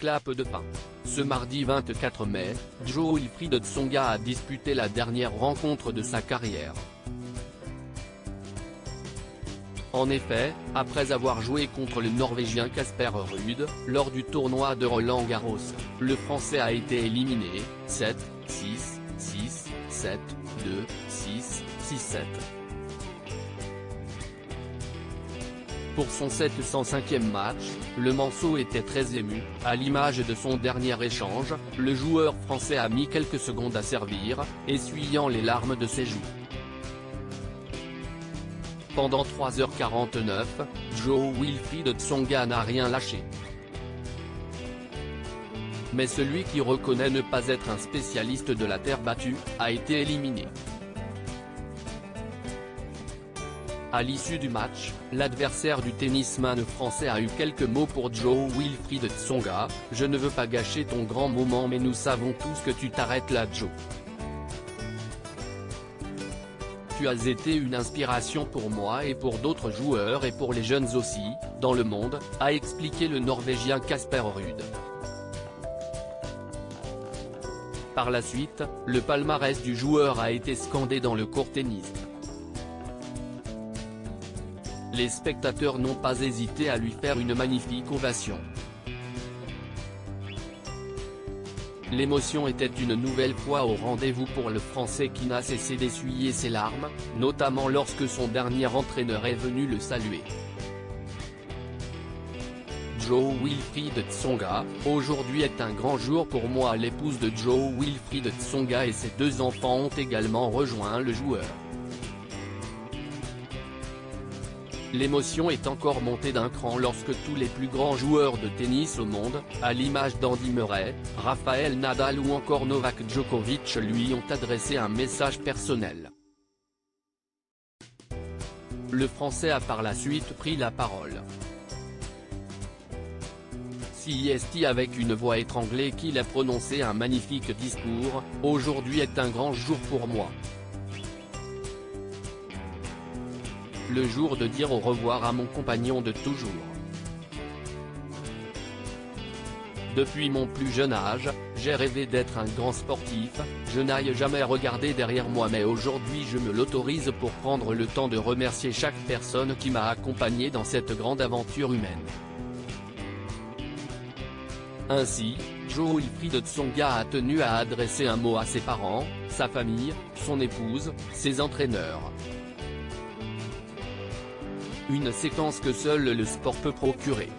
clap de fin. Ce mardi 24 mai, Joe Wilfried Tsonga a disputé la dernière rencontre de sa carrière. En effet, après avoir joué contre le Norvégien Casper Ruud, lors du tournoi de Roland-Garros, le Français a été éliminé, 7, 6, 6, 7, 2, 6, 6, 7. Pour son 705e match, le Manceau était très ému. À l'image de son dernier échange, le joueur français a mis quelques secondes à servir, essuyant les larmes de ses joues. Pendant 3h49, Joe Wilfried Tsonga n'a rien lâché. Mais celui qui reconnaît ne pas être un spécialiste de la terre battue, a été éliminé. À l'issue du match, l'adversaire du tennisman français a eu quelques mots pour Joe Wilfried Tsonga. « Je ne veux pas gâcher ton grand moment mais nous savons tous que tu t'arrêtes là Joe. Tu as été une inspiration pour moi et pour d'autres joueurs et pour les jeunes aussi, dans le monde », a expliqué le Norvégien Casper Ruud. Par la suite, le palmarès du joueur a été scandé dans le court tennis. Les spectateurs n'ont pas hésité à lui faire une magnifique ovation. L'émotion était une nouvelle fois au rendez-vous pour le Français qui n'a cessé d'essuyer ses larmes, notamment lorsque son dernier entraîneur est venu le saluer. Joe Wilfried Tsonga, aujourd'hui est un grand jour pour moi. L'épouse de Joe Wilfried Tsonga et ses 2 enfants ont également rejoint le joueur. L'émotion est encore montée d'un cran lorsque tous les plus grands joueurs de tennis au monde, à l'image d'Andy Murray, Rafael Nadal ou encore Novak Djokovic lui ont adressé un message personnel. Le Français a par la suite pris la parole. CIST avec une voix étranglée qu'il a prononcé un magnifique discours, « Aujourd'hui est un grand jour pour moi. Le jour de dire au revoir à mon compagnon de toujours. Depuis mon plus jeune âge, j'ai rêvé d'être un grand sportif, je n'aille jamais regarder derrière moi mais aujourd'hui je me l'autorise pour prendre le temps de remercier chaque personne qui m'a accompagné dans cette grande aventure humaine. » Ainsi, Joe Wilfried Tsonga a tenu à adresser un mot à ses parents, sa famille, son épouse, ses entraîneurs. Une séquence que seul le sport peut procurer.